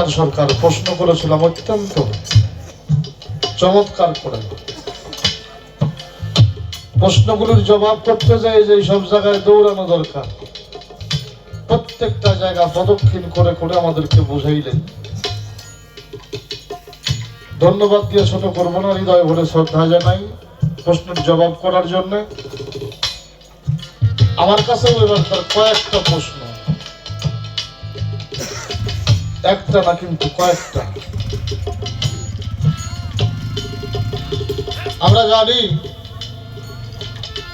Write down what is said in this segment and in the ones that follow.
প্রধান সরকার প্রশ্ন করেছিলাম অত্যন্ত চমৎকার করে। প্রশ্নগুলির জবাব করতে যায় যে সব জায়গায় দৌড়ানো দরকার, প্রত্যেকটা জায়গা প্রদক্ষিণ করে করে আমাদেরকে বুঝাইলেন। ধন্যবাদ দিয়ে ছোট করবো না, হৃদয় ভরে শ্রদ্ধা জানাই প্রশ্নের জবাব করার জন্য। আমার কাছেও এবার তার কয়েকটা প্রশ্ন, একটা না কিন্তু কয়েকটা। আমরা জানি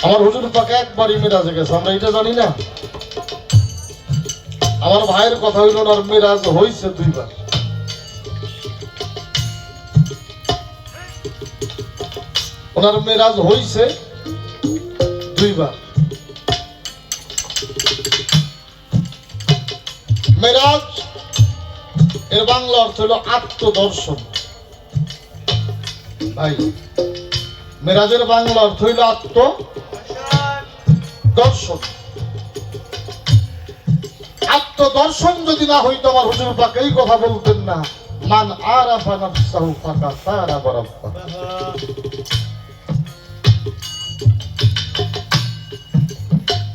আমার হুজুর পাক একবারই মেরাজে গেছে, আমরা এটা জানি না। আমার ভাইয়ের কথা হইল না, মেরাজ হইছে দুইবার। ওনার মেরাজ হইছে দুইবার। মেরাজ এর বাংলা অর্থ হলো আত্মদর্শন। ভাই, মেরাজের বাংলা অর্থ হইল আত্মদর্শন। আত্মদর্শন যদি না হইতো আমার হুজুর পাক এই কথা বলতেন না, মান আরাফা নাফসাহু ফাকাদ আরাফা রাব্বাহ।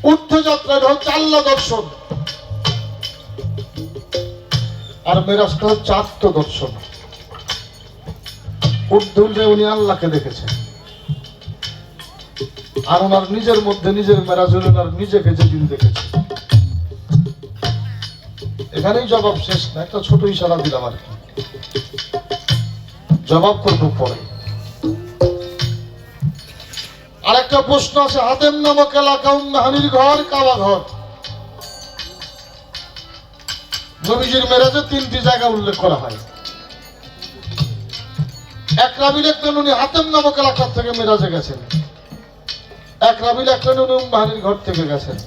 ঊর্ধ্বযাত্রাটা হচ্ছে আল্লাহ দর্শন, আর মেরাজটা হচ্ছে আত্মদর্শন। ঊর্ধ্বে উনি আল্লাহকে দেখেছেন, আর ওনার নিজের মধ্যে নিজের মেরাজ হল ওনার নিজেকে যেদিন দেখেছেন। এখানেই জবাব শেষ না, একটা ছোট ইশারা দিলাম আর কি, জবাব করবো পরে। আর একটা প্রশ্ন আছে, হাতেম নামক এলাকা উম্মাহানির ঘর কাবা ঘর। নবীজির মেরাজে তিনটি জায়গা উল্লেখ করা হয়। এক রাবি লেখলেন উনি হাতেম নামক এলাকার থেকে মেরাজে গেছেন, এক রাবি লেখলেন উনি উম্মাহানির ঘর থেকে গেছেন,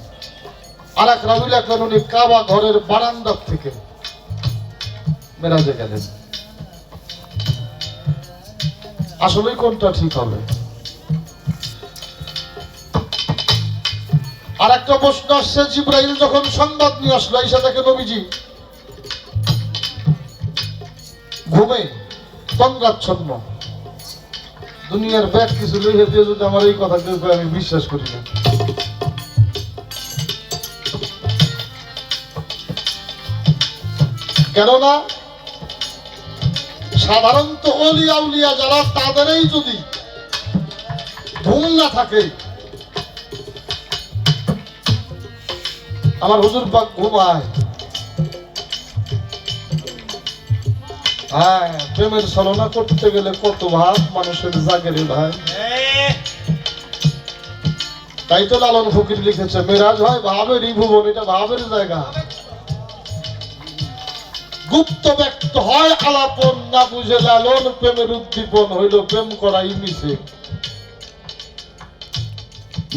আর এক রাবি লেখলেন উনি কাবা ঘরের বারান্দার থেকে মেরাজে গেলেন। আসলেই কোনটা ঠিক হবে? আর একটা প্রশ্ন আসছে, জিবরাইল যখন সংবাদ নিয়ে আসলো এসে দেখে নবীজি ঘুমে তন্দ্রাচ্ছন্ন। দুনিয়ার ব্যাগ কিছু লইয়ে দিয়ে যদি আমার এই কথা কেউ আমি বিশ্বাস করি না। কেননা সাধারণত ওলিয়া উলিয়া যারা, তাদেরই যদি ঘুম না থাকে, আমার হুজুর পাক ঘুমায়। হ্যাঁ, প্রেমের ছলনা করতে গেলে কত ভাব মানুষের জাগে রে ভাই। তাই তো লালন ফকির লিখেছে, মেরাজ হয় ভাবেরই ভুবন, এটা ভাবের জায়গা। গুপ্ত ব্যক্ত হয় আলাপন, না বুঝে লালন প্রেমের উদ্দীপন, হইল প্রেম করাই মিছে।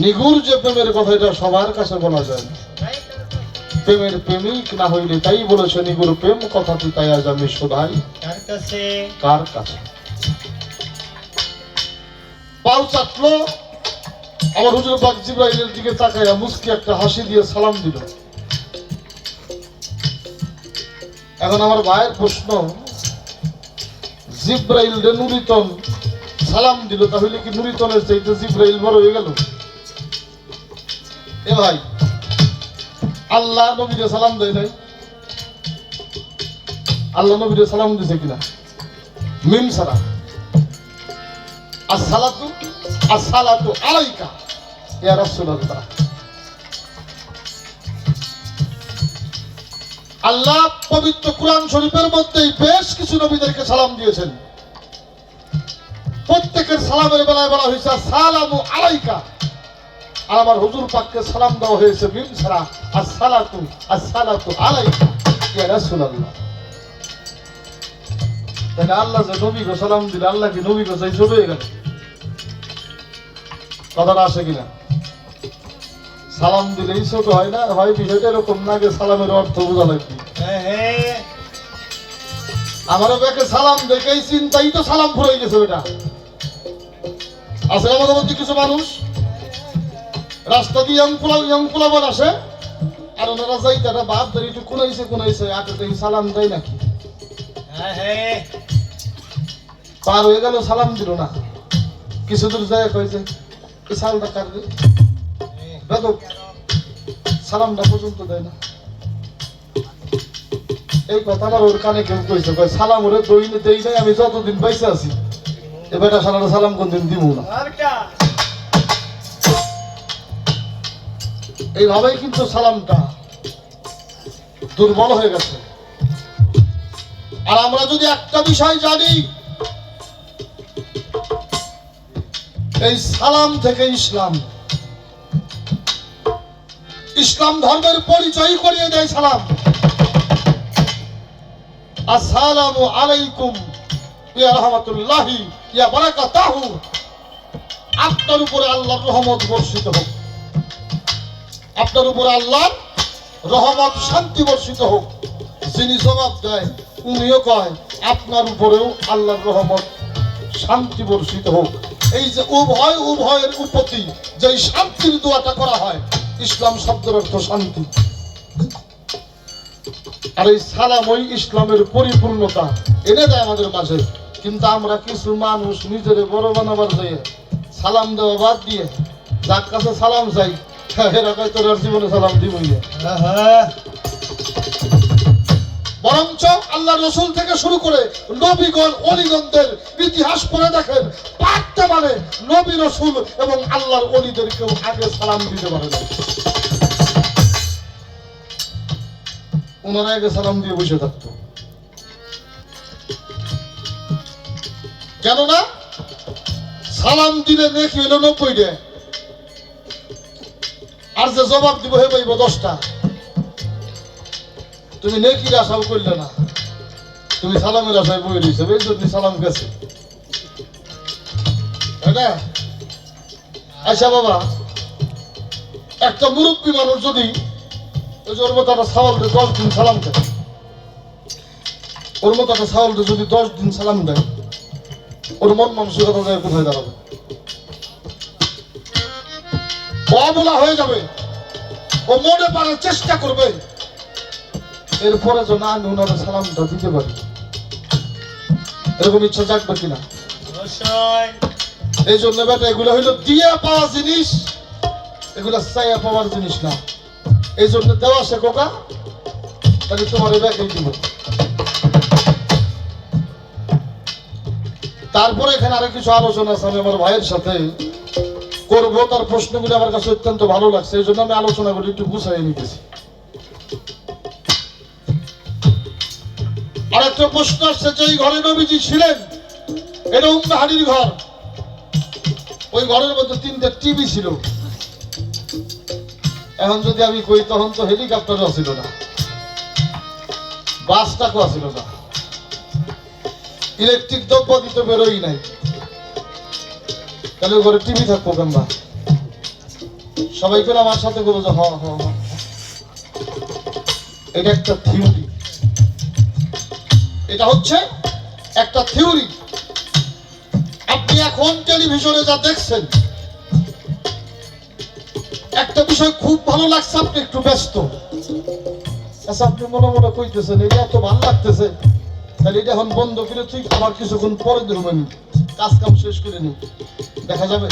নিগুর যে প্রেমের কথা, এটা সবার কাছে বলা যায় না। প্রেমের প্রেমিক না হইলে, তাই বলেছে নিগুর প্রেম কথাটি তাই আজ আমি শোধাই কার কাছে। পাও চাটলো, আমার হুজুর পাক জিবরাইলের দিকে তাকাইয়া মুস্কি একটা হাসি দিয়ে সালাম দিল। এখন আমার ভাইয়ের প্রশ্ন, জিবরাইল রে নুরিতন সালাম দিল, তাহলে কি নুরিতনের চাইতে জিবরাইল বড় হয়ে গেল? এ ভাই, আল্লাহ নবীরে সালাম দেয় নাই? আল্লাহ নবীরে সালাম দিছে কিনা? মিম সালাম, আসসালাতু আসসালাতু আলাইকা ইয়া রাসূলুল্লাহ। আল্লাহ পবিত্র কুরআন শরীফের মধ্যেই বেশ কিছু নবীদেরকে সালাম দিয়েছেন। প্রত্যেকের সালামের বেলায় বলা হয়েছে সালামু আলাইকা, আর আমার হুজুর পাককে সালাম দেওয়া হয়েছে মিম ছাড়া, আসসালাতু আসসালাতু আলাইকা ইয়া রাসূলুল্লাহ। তাহলে আল্লাহ যে নবীকে সালাম দিলে, আল্লাহ কি নবীকে চাই ছোট হয়ে গেল? কথাটা আসে কিনা? সালাম দিলেই ছোট হয় না, হয় বিষয়টা এরকম না, সালামের অর্থ বোঝা লাগবে। আমারও ব্যাকে সালাম দেখেই চিন্তাই তো সালাম ফুরাই গেছে। ওটা আছে আমাদের মধ্যে কিছু মানুষ রাস্তা দিয়ে ইয়াংকুলাবার আসে, আর ওনারা যাই তারা বাপ ধরে একটু কোনাইছে আগে দেখি সালাম দেয় নাকি। পার হয়ে গেল, সালাম দিল না। কিছু দূর যায় কয়েছে এই সালটা কার রে? বেদক সালামটা পর্যন্ত দেয় না। এই কথা আমার ওর কানে কেউ কইছে, কয় সালাম ওরে দইনে দেই নাই, আমি যতদিন পয়সা আছি এ বেটা সালাটা সালাম কোনদিন দিব না। এইভাবেই কিন্তু সালামটা দুর্বল হয়ে গেছে। আর আমরা যদি একটা বিষয় জানি, এই সালাম থেকে ইসলাম, ইসলাম ধর্মের পরিচয় করিয়ে দেয় সালাম। আসসালামু আলাইকুম ইয়া রাহমাতুল্লাহি ইয়া বারাকাতুহু, আপনার উপরে আল্লাহর রহমত বর্ষিত হোক, আপনার উপরে আল্লাহর রহমত শান্তি বর্ষিত হোক। যিনি জবাব দেয় উনিও কয় আপনার উপরেও আল্লাহর রহমত শান্তি বর্ষিত হোক। এই যে উভয়ের উপতি যে শান্তির দোয়াটা করা হয়, ইসলাম শব্দের অর্থ শান্তি। আর এই সালাম ওই ইসলামের পরিপূর্ণতা এনে দেয় আমাদের মাঝে। কিন্তু আমরা কিছু মানুষ নিজের বড় বানাবার যায় সালাম দেওয়া বাদ দিয়ে যার কাছে সালাম চাই এরা কয় তোর জীবনে সালাম দিবই না। বরঞ্চ আল্লাহ রসুল থেকে শুরু করে নবীগণ অলিগণদের ইতিহাস পড়ে দেখেন, পারতে পারে নবী রসুল এবং আল্লাহর অলিদেরকেও আগে সালাম দিতে পারে না। ওনারা আগে সালাম দিয়ে বসে থাকতো, কেননা সালাম দিলে নেকি হইল 90টা, আর যে জবাব দিব হে পাইব 10টা। তুমি নেকির আশাও করলে না, তুমি সালামের আশায় বই রয়েছে, এই জন্য সালাম গেছে। আচ্ছা বাবা, একটা মুরব্বী মানুষ যদি ওর মতো একটা ছাগলকে 10 দিন সালাম দেয়, ওর মতো একটা ছাগলকে যদি 10 দিন সালাম দেয়, ওর মন মানসিকতা যায় কোথায় দাঁড়াবে? অবলা হয়ে যাবে। ও মনে পারার চেষ্টা করবে, এরপরে যেন আমি ওনার সালামটা দিতে পারি, এরকম ইচ্ছা জাগবে কিনা? এই জন্য বেটা এগুলো হইলো দিয়ে পাওয়া জিনিস, এগুলো চাইয়া পাওয়ার জিনিস না। এই জন্য দেওয়া শেখোকা, তাহলে তোমার ব্যাগেই দিব। তারপরে এখানে আরো কিছু আলোচনা আছে, আমি আমার ভাইয়ের সাথে করবো। তার প্রশ্নগুলো আমার কাছে অত্যন্ত ভালো লাগছে, এই জন্য আমি আলোচনা করে একটু গুছাই নিতেছি। আর একটা প্রশ্ন আসছে, যে ঘরে নবীজি ছিলেন এটা উম্মে হানির ঘর, ওই ঘরের মধ্যে 3টে টিভি ছিল। এখন যদি আমি কই, তখন তো হেলিকপ্টারও ছিল না, বাসটাও ছিল না, ইলেকট্রিক দ্রব্যাদি তো বেরোই নাই, তাহলে ঘরে টিভি থাকবো কেমবা? সবাই করে আমার সাথে বলবো যে হ হ, এটা একটা থিওরি, এটা হচ্ছে একটা থিওরি। আপনি এখন টেলিভিশনে যা দেখছেন, একটা বিষয় খুব ভালো লাগছে, আপনি একটু ব্যস্ত, আচ্ছা আপনি মনে মনে কইতেছেন এটা এত ভালো লাগতেছে, তাহলে এটা এখন বন্ধ করে ঠিক আমার কিছুক্ষণ পরে ধরবেন, কাজ কাম শেষ করে নি, দেখা যাবে।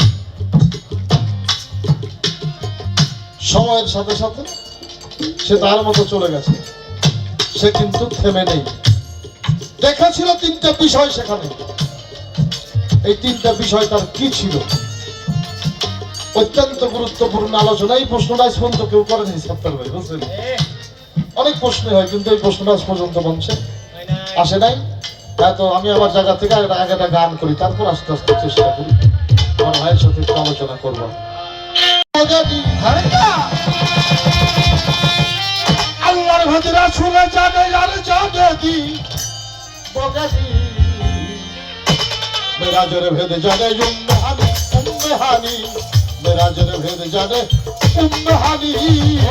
সময়ের সাথে সাথে সে তার মতো চলে গেছে, সে কিন্তু থেমে নেই। দেখা ছিল 3টা বিষয় সেখানে, এই 3টা বিষয় তার কি ছিল? অত্যন্ত গুরুত্বপূর্ণ আলোচনা। এই প্রশ্নটা আজ পর্যন্ত কেউ করেনি সত্তর ভাই, বুঝলেন? অনেক প্রশ্ন হয়, কিন্তু এই প্রশ্নটা আজ পর্যন্ত মঞ্চে আসে নাই। তো আমি আমার জায়গা থেকে আগে একটা গান করি, তারপর আস্তে আস্তে চেষ্টা করি আমার ভাইয়ের সাথে একটু আলোচনা করবো। আল্লাহর ভাতিরা শুনে জানে আর জানে দি বগাদি মেরাজের ভেদ জানে উম্মে হানি, মেরাজের ভেদ জানে উম্মে হানি।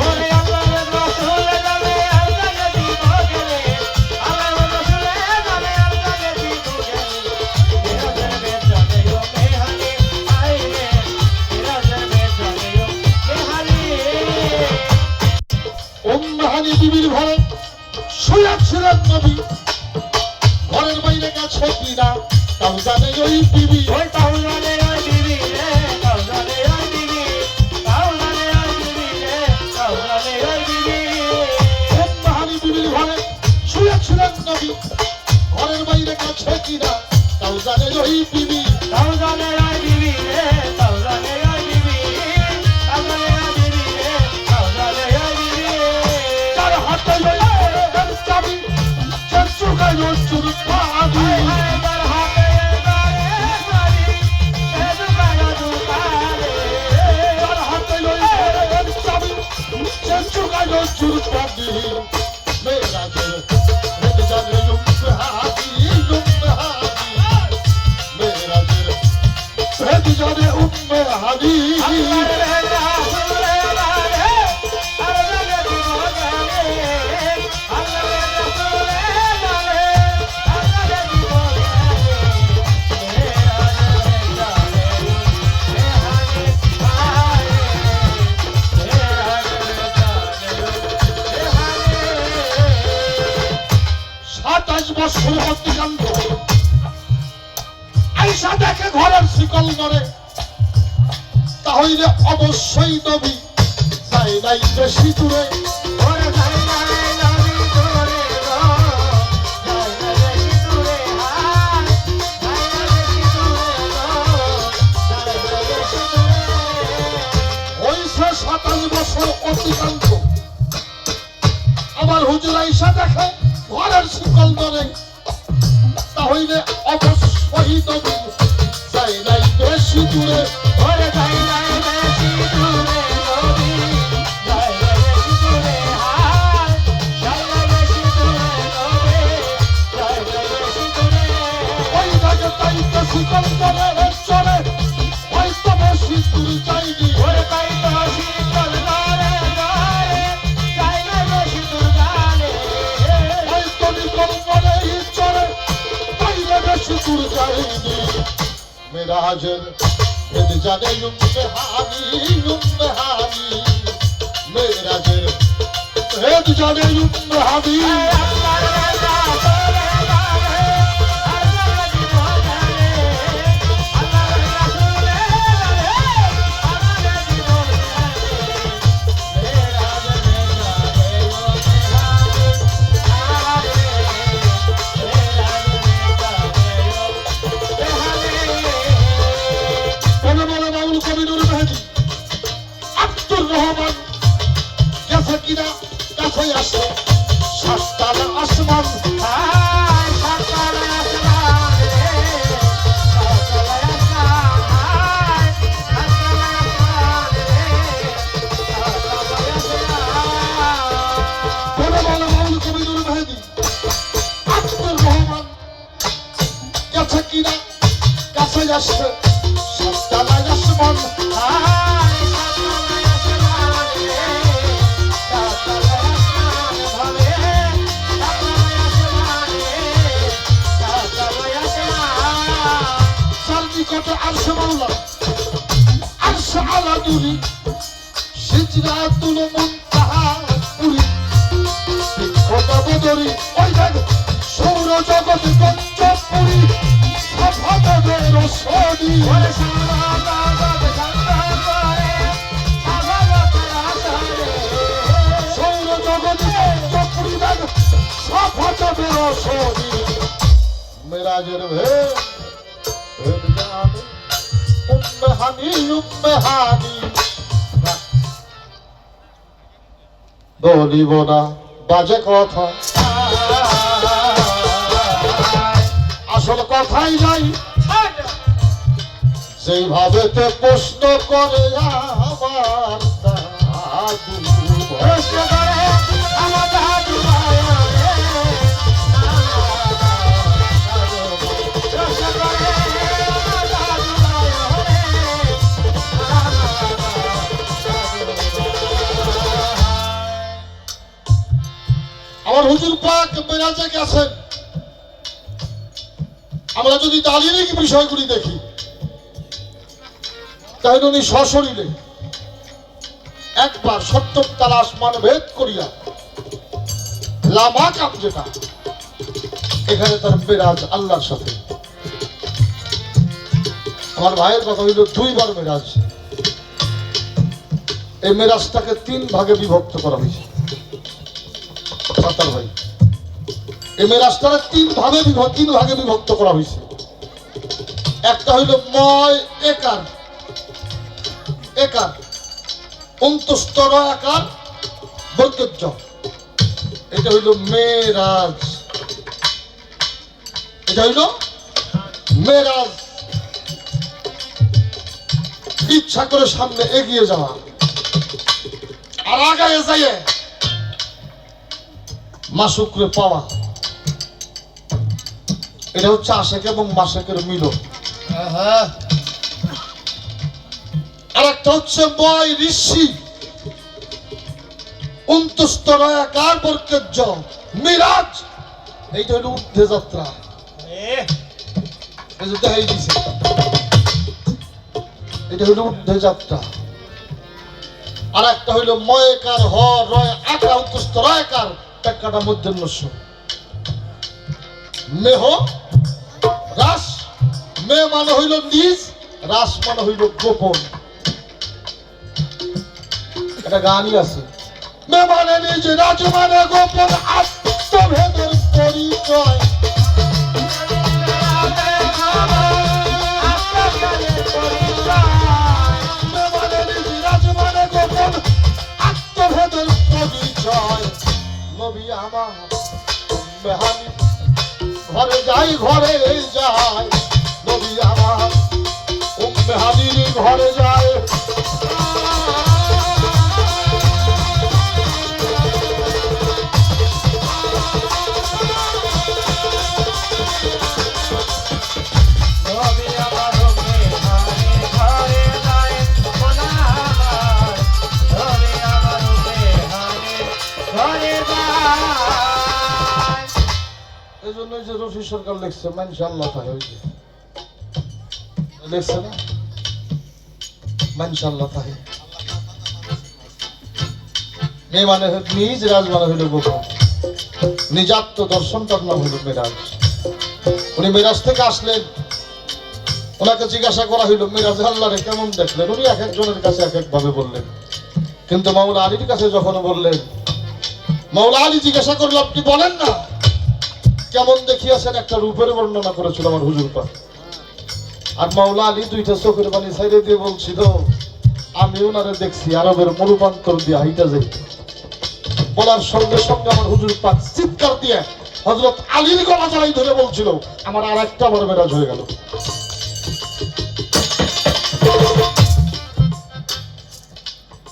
ওরে আল্লাহর রাসূল জানে আর জানে দি বগাদি, আল্লাহর রাসূল জানে আর জানে দি বগাদি, মেরাজের ভেদ জানে উম্মে হানি, আইরে মেরাজের ভেদ জানে উম্মে হানি। উম্মে হানি বিবির ঘরে শুয়ে ছিলেন নবী, গেছে কিনা তাও জানে ওই বিবি ওই তাও জানে ওই বিবি রে তাও জানে ওই বিবি তাও জানে ওই বিবি রে তাও জানে ওই বিবি উম্মাহানি বিবির ঘরে শুয়েছিলেন নবী ঘরের বাইরে গেছে কিনা তাও জানে ওই বিবি তাও জানে ওই বিবি রে তাও জানে ওই বিবি তাও জানে ওই বিবি রে তাও জানে ওই বিবি তার হাতে ওই চাবি সে চুকায় চুর পাবি তার হাতে গায়ে গাড়ি সে দুকানো দুকারে তার হাতে ওই চাবি সে চুকায় চুর পাবি মেরাজের রেদ জানে উম্মাহানি মেরাজের রেদ জানে উম্মাহানি বছর হত্যাকাণ্ড আইসা দেখে ঘরের শিকল নড়ে তাহলে অবশ্যই নবী যাই নাই বেশি দূরে হইছে 27 বছর অতিকান্ত আমার হুজুর আইসা দেখে ঘরের শিকল নড়ে তাহলে অবশ্যই নবী যাই নাই বেশি দূরে ওরে যাই নাই বেশি দূরে নবী যাই নাই বেশি দূরে হায় যাই নাই বেশি দূরে নবী যাই নাই বেশি দূরে ওই রাগে তাইতে শিকল নড়ে চলে হয়তো বেশি দূর যাইনি ওরে তাই তো শীতল গারে গারে যাই নাই বেশি দূর গালে হয়তো নিকল নড়ে চলে তাইলে বেশি দূর যাইনি মেরাজের রেদ জানে উম্মাহানি মেরাজের রেদ জানে উম্মাহানি কবিনুর মেহেদি আব্দুর রহমান গেছে কিনা কাছে আসে সাততলা আসমান বলে বলে বাউল কবিনুর মেহেদি আব্দুর রহমান গেছে কিনা কাছে আসে সাততলা আসমান নিকটে আরশে মাওলা আরশে আলা দুরি সিজরাতুল মুনতাহা পুরি খোদা বদরি ওই দেখ সৌর জগৎ পঞ্চপুরি সফাদের রসদি ওরে সারা জগৎ শান্ত করে ভগবতের আসরে সৌর জগৎ পঞ্চপুরি দেখ সফাদের রসদি মেরাজের ভেদ উম্মাহানি বলিব না বাজে কথা আসল কথাই নাই সেইভাবে তে প্রশ্ন করে আমার দাদু প্রশ্ন করে আমার দাদু আমার হুজুর পাক মেরাজে গেছেন আমরা যদি দালিলিক বিষয়গুলি দেখি তাহলে উনি সশরীরে একবার সপ্তম তালা আসমান ভেদ করিয়া লামাকাম যেটা এখানে তার মেরাজ আল্লাহর সাথে। আমার ভাইয়ের কথা হইল 2 বার মেরাজ। এই মেরাজটাকে 3 ভাগে বিভক্ত করা হয়েছে। সাতার ভাই, এই মেরাজটাকে 3 ভাগে বিভক্ত করা হয়েছে। একটা হইল ময় একার, একার 29 আকার বর্গজ, এটা হইল মেরাজ। এটা হইল মেরাজ। ইচ্ছা করে সামনে এগিয়ে যাওয়া আর আগায় যাইয়ে মাসুকরে পাওয়া, এটা হচ্ছে আশেক এবং মাসেকের মিলন। আর একটা হচ্ছে ময় ঋষি 29 আকার বর্গজ মিরাজ, এইটা হইল ঊর্ধ্বে যাত্রা। দেখাই দিছে, এটা হইল ঊর্ধ্বে যাত্রা। আর একটা হইল ময়কার হ রয় আকার 29 আকার টাকাটা মধ্যন্নস্য মেহ রাস। মে মানে হইল নিজ, রাস মানে হইল গোপন। একটা গানই আছে, মে মানে নিজ, রাজ মানে গোপন, আত্মভেদের পরিচয়। আত্মভেদের পরিচয়। নবী আমার মেহানি ঘরে যাই, ঘরে যায়। নবী আমার মেহানির ঘরে যায়। এই জন্য যে রফি সরকার লিখছে মানশাআল্লাহ তাহে, ওই যে লিখছে না মানশাআল্লাহ তাহে। মে মানে নিজ, রাজ মানে হইল গোপন। নিজাত্ম দর্শনটার নাম হইল মেরাজ। উনি মেরাজ থেকে আসলেন, ওনাকে জিজ্ঞাসা করা হইল মেরাজে আল্লাহরে কেমন দেখলেন। উনি এক একজনের কাছে এক এক ভাবে বললেন, কিন্তু মাওলা আলীর কাছে যখন বললেন, মাওলা আলী জিজ্ঞাসা করলো আপনি বলেন না কেমন দেখিয়াছেন। একটা রূপের বর্ণনা করেছিল আমার হুজুর পাক। আর মাওলা আলী 2টা চোখের পানি ছাইড়ে দিয়ে বলছিল আমি ওনারে দেখছি আরবের মরুপান্তর দিয়ে হাইটা যাই। বলার সঙ্গে সঙ্গে আমার হুজুর পাক চিৎকার দিয়ে হযরত আলীর গলা জড়াই ধরে বলছিল আমার আর একটা বড় মেরাজ হয়ে গেল।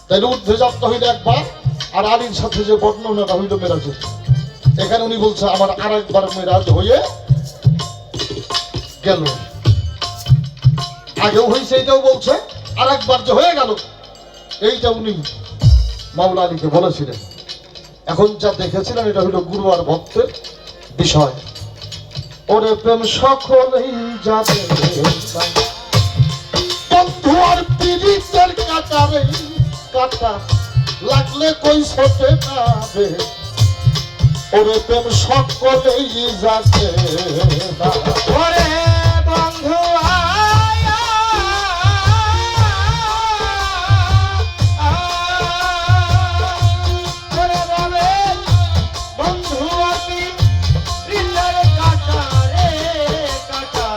তাই ঊর্ধ্বে যাত্রা হইল একবার, আর আলীর সাথে যে বর্ণনাটা হইল মেরাজের, এখানে উনি বলছে আমার আর একবার মেরাজ হয়ে গেল। আগেও হয়েছে, এটাও বলছে আর একবার যে হয়ে গেল, এইটা উনি মাওলা আলীকে বলেছিলেন। এখন যা দেখেছিলেন এটা হইল গুরু আর ভক্তের বিষয়। ওরে প্রেম সকলেই যাবে, বন্ধু আর পীড়িতের কাটারে কাটা লাগলে কই ছোটে যাবে। ওরে প্রেম সকলেই যাবে না। ওরে বন্ধু ওরে বলে বন্ধু আমি রিলার কাটা রে কাটা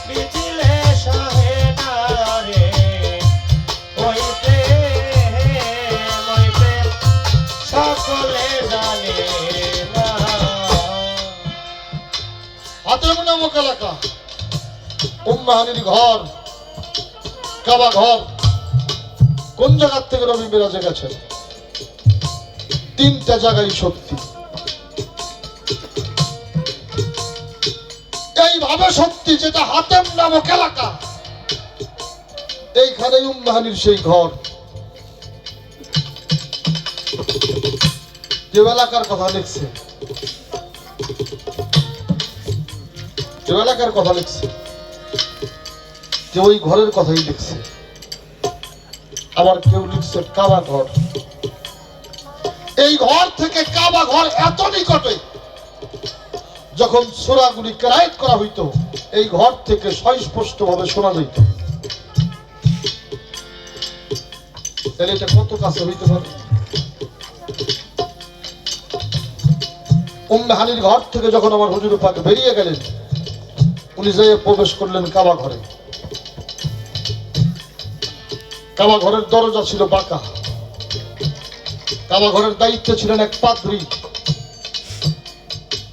বিদিলে সহে না রে। ওইতে সকলে জানে না। হাতেম নামক এলাকা, উম্মাহানির ঘর, কাবা ঘর। কোন জায়গার থেকে রবি মেরাজে গেছেন? 3টা জায়গায় সত্যি। এইভাবে সত্যি যেটা হাতেম নামক এলাকা, এইখানে উম্মাহানির সেই ঘর। যে এলাকার কথা লিখছে, যে এলাকার কথা লিখছে, যে ওই ঘরের কথাই লিখছে। আবার কেউ লিখছে কাবা ঘর। এই ঘর থেকে কাবা ঘর এত নিকটে, যখন সূরাগুলি কেরায়েত করা হইতো এই ঘর থেকে সুস্পষ্ট ভাবে শোনা যেত। তাহলে এটা কত কাছে হইতে পারে? উম্মে হানির ঘর থেকে যখন আমার হুজুর পাক বেরিয়ে গেলেন, উনি যেয়ে প্রবেশ করলেন কাবা ঘরে। কাবা ঘরের দরজা ছিল বাঁকা। কাবা ঘরের দায়িত্বে ছিলেন এক পাদ্রী।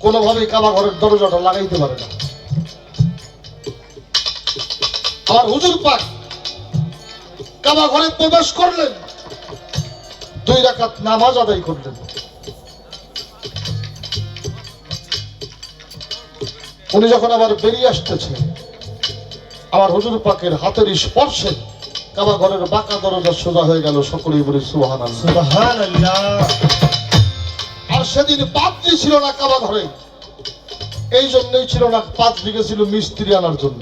কোনোভাবেই কাবা ঘরের দরজাটা লাগাইতে পারে না। আমার হুজুর পাক কাবা ঘরে প্রবেশ করলেন, 2 রাকাত নামাজ আদায় করলেন। উনি যখন আবার বেরিয়ে আসতেছে, আমার হুজুর পাকের হাতের স্পর্শে কাবা ঘরের বাঁকা দরজা সোজা হয়ে গেল। সকলেই বলি সুবহানাল্লাহ। সুবহানাল্লাহ। আর সেদিন পাদ্রী ছিল না কাবা ঘরে, এই জন্যই ছিল না। পাদ্রী গেছিল মিস্ত্রি আনার জন্য।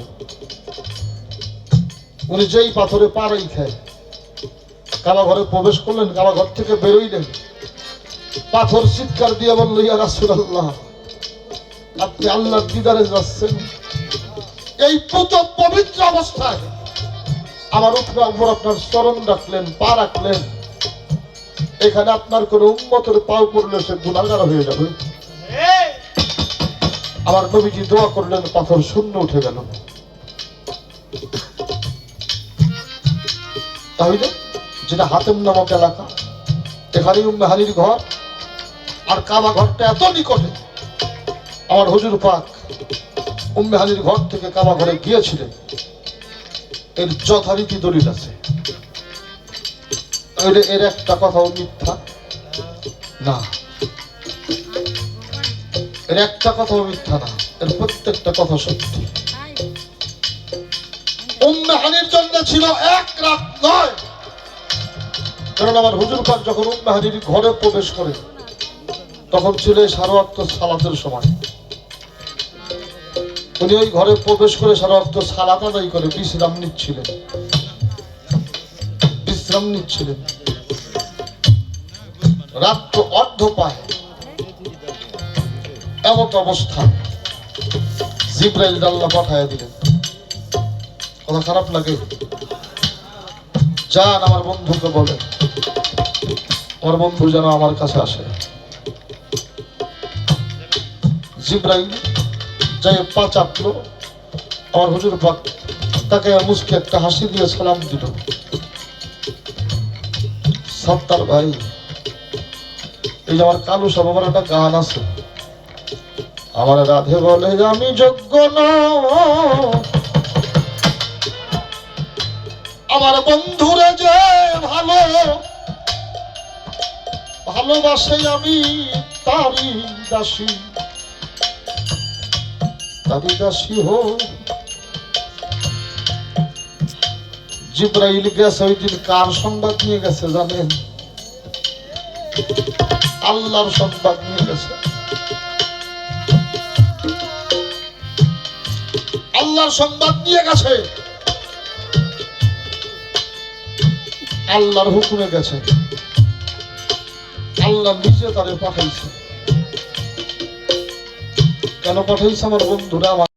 উনি যেই পাথরে পাড়াই খায়, কাবা ঘরে প্রবেশ করলেন, কাবা ঘর থেকে বেরোইলেন, পাথর চিৎকার দিয়ে বলল, ইয়া রাসূলুল্লাহ, আপনি আল্লাহর দিদারে যাচ্ছেন। এই পবিত্র অবস্থায় আমার উপর আপনার চরণ রাখলেন, পা রাখলেন। এখানে আপনার কোন উম্মতের পাও পড়লে সে গুনাহগার হয়ে যাবে। আমার নবীজি দোয়া করলেন, পাথর শূন্য উঠে গেল। তাহলে যেটা হাতেম নামক এলাকা, এখানে উম্মে হানির ঘর, আর কাবা ঘরটা এত নিকটে। আমার হুজুর পাক উম্মে হানির ঘর থেকে কাবা ঘরে গিয়েছিলেন, এর যথারীতি দলিল আছে। এর একটা কথাও মিথ্যা না, এর একটা কথাও মিথ্যা না, এর প্রত্যেকটা কথা সত্যি। উম্মে হানির জন্য ছিল 1 রাত নয়। কারণ আমার হুজুর পাক যখন উম্মে হানির ঘরে প্রবেশ করে, তখন ছিল 5 ওয়াক্ত সালাতের সময়। উনি ওই ঘরে প্রবেশ করে 5 ওয়াক্ত সালাত আদায় করে বিশ্রাম নিচ্ছিলেন। রাত্র অর্ধ পায় এমত অবস্থা জিবরাইল আল্লাহ পাঠায়া দিলেন। কথা খারাপ লাগে? যান আমার বন্ধুকে বলেন, আমার বন্ধু যেন আমার কাছে আসে। জিবরাইল যাই পা চাপলো, আমার হুজুর পাক তাকে মুস্কি একটা হাসি দিয়ে সালাম দিল। সত্তার ভাই, এই যে আমার কালু সব আমার একটা গান আছে, আমার রাধে বলে যে আমি যোগ্য নয়, আমার বন্ধুরে যে ভালোবাসে আমি তারি দাসী হো। জিবরাইল গেছে ওই দিন কার সংবাদ নিয়ে গেছে জানেন? আল্লাহর সংবাদ নিয়ে গেছে। আল্লাহর সংবাদ নিয়ে গেছে, আল্লাহর হুকুমে গেছে। আল্লাহ নিজে তারে পাঠাইছে। কেন পাঠাইছে আমার বন্ধুরা?